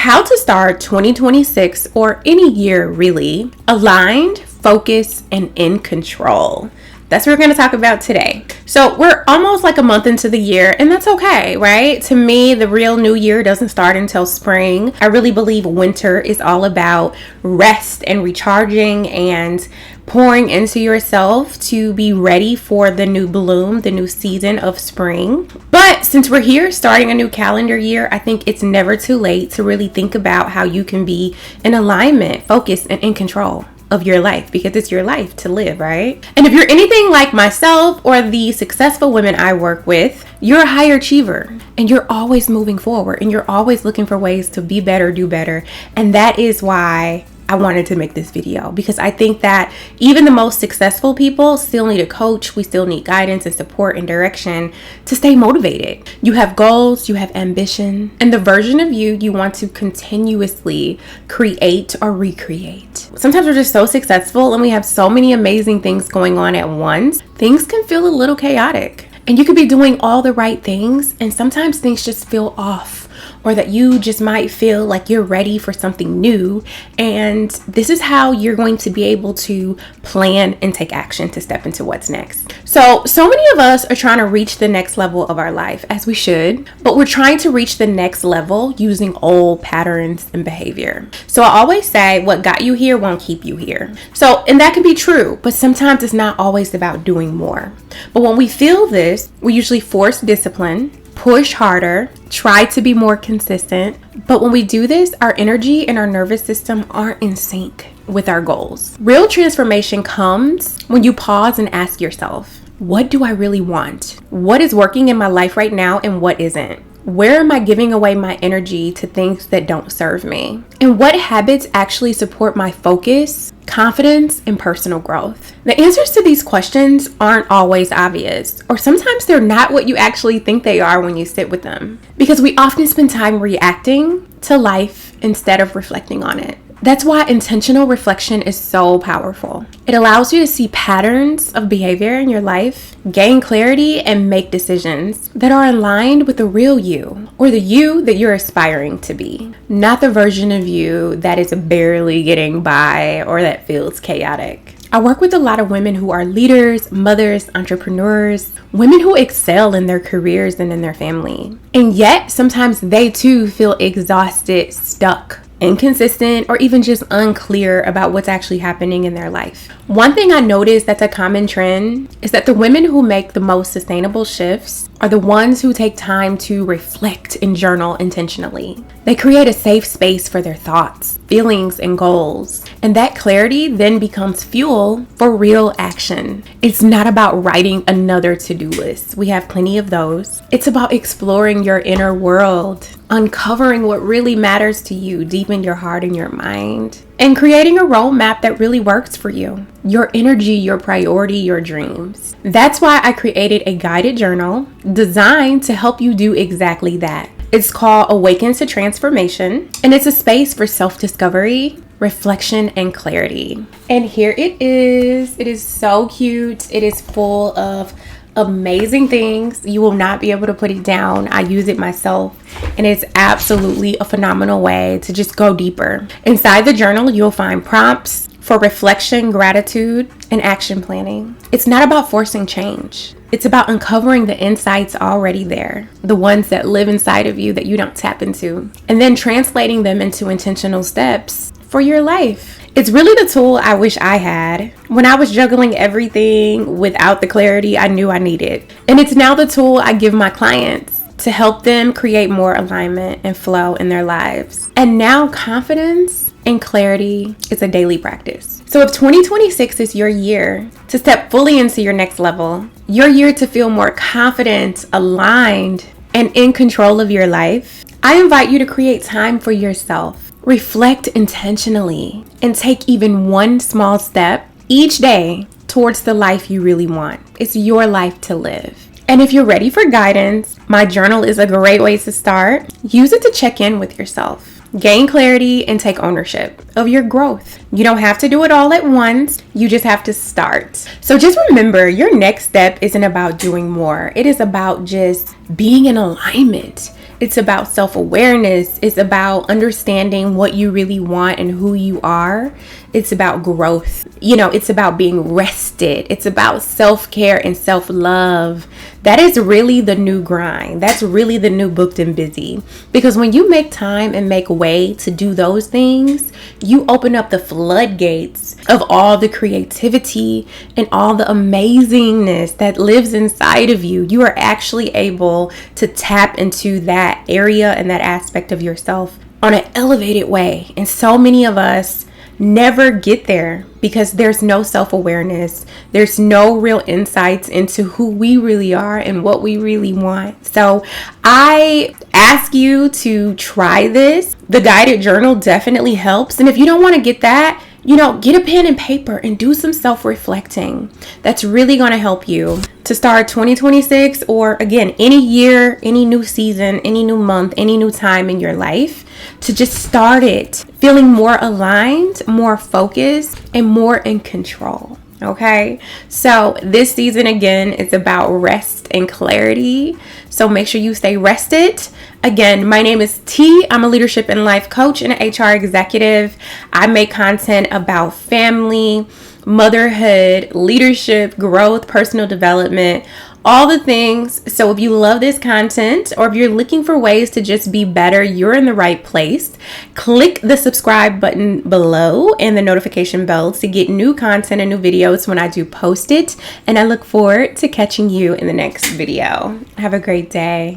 how to start 2026 or any year really aligned, focused, and in control. That's what we're going to talk about today. So we're almost like a month into the year, and that's okay, right? To me, the real new year doesn't start until spring. I really believe winter is all about rest and recharging and pouring into yourself to be ready for the new bloom, the new season of spring. But since we're here starting a new calendar year, I think it's never too late to really think about how you can be in alignment, focused, and in control of your life, because it's your life to live, right? And if you're anything like myself or the successful women I work with, you're a high achiever and you're always moving forward and you're always looking for ways to be better, do better. And that is why I wanted to make this video, because I think that even the most successful people still need a coach. We still need guidance and support and direction to stay motivated. You have goals, you have ambition, and the version of you want to continuously create or recreate. Sometimes we're just so successful and we have so many amazing things going on at once. Things can feel a little chaotic and you could be doing all the right things and sometimes things just feel off. Or that you just might feel like you're ready for something new. And this is how you're going to be able to plan and take action to step into what's next. So many of us are trying to reach the next level of our life, as we should, but we're trying to reach the next level using old patterns and behavior. So I always say what got you here won't keep you here. And that can be true, but sometimes it's not always about doing more. But when we feel this, we usually force discipline, push harder, try to be more consistent. But when we do this, our energy and our nervous system aren't in sync with our goals. Real transformation comes when you pause and ask yourself, what do I really want? What is working in my life right now and what isn't? Where am I giving away my energy to things that don't serve me? And what habits actually support my focus, confidence, and personal growth? The answers to these questions aren't always obvious, or sometimes they're not what you actually think they are when you sit with them, because we often spend time reacting to life instead of reflecting on it. That's why intentional reflection is so powerful. It allows you to see patterns of behavior in your life, gain clarity, and make decisions that are aligned with the real you, or the you that you're aspiring to be, not the version of you that is barely getting by or that feels chaotic. I work with a lot of women who are leaders, mothers, entrepreneurs, women who excel in their careers and in their family. And yet, sometimes they too feel exhausted, stuck, inconsistent, or even just unclear about what's actually happening in their life. One thing I noticed that's a common trend is that the women who make the most sustainable shifts are the ones who take time to reflect and journal intentionally. They create a safe space for their thoughts, feelings, and goals. And that clarity then becomes fuel for real action. It's not about writing another to-do list. We have plenty of those. It's about exploring your inner world, uncovering what really matters to you deep in your heart and your mind, and creating a roadmap that really works for you, your energy, your priority, your dreams. That's why I created a guided journal designed to help you do exactly that. It's called Awaken to Transformation, and it's a space for self-discovery, reflection, and clarity. And here it is. It is so cute. It is full of amazing things. You will not be able to put it down. I use it myself, and it's absolutely a phenomenal way to just go deeper. Inside the journal, you'll find prompts for reflection, gratitude, and action planning. It's not about forcing change. It's about uncovering the insights already there, the ones that live inside of you that you don't tap into, and then translating them into intentional steps for your life. It's really the tool I wish I had when I was juggling everything without the clarity I knew I needed. And it's now the tool I give my clients to help them create more alignment and flow in their lives. And now confidence and clarity is a daily practice. So if 2026 is your year to step fully into your next level, your year to feel more confident, aligned, and in control of your life, I invite you to create time for yourself. Reflect intentionally and take even one small step each day towards the life you really want. It's your life to live. And if you're ready for guidance, my journal is a great way to start. Use it to check in with yourself. Gain clarity and take ownership of your growth. You don't have to do it all at once. You just have to start. So just remember, your next step isn't about doing more. It is about just being in alignment. It's about self-awareness. It's about understanding what you really want and who you are. It's about growth. It's about being rested. It's about self-care and self-love. That is really the new grind. That's really the new booked and busy. Because when you make time and make way to do those things, you open up the floodgates of all the creativity and all the amazingness that lives inside of you. You are actually able to tap into that area and that aspect of yourself on an elevated way. And so many of us never get there because there's no self-awareness. There's no real insights into who we really are and what we really want. So I ask you to try this. The guided journal definitely helps. And if you don't want to get that, get a pen and paper and do some self-reflecting. That's really going to help you to start 2026, or again, any year, any new season, any new month, any new time in your life, to just start it feeling more aligned, more focused, and more in control. Okay, so this season again is about rest and clarity. So make sure you stay rested. Again, my name is T. I'm a leadership and life coach and an HR executive. I make content about family, motherhood, leadership, growth, personal development, all the things. So if you love this content, or if you're looking for ways to just be better, you're in the right place. Click the subscribe button below and the notification bell to get new content and new videos when I do post it. And I look forward to catching you in the next video. Have a great day.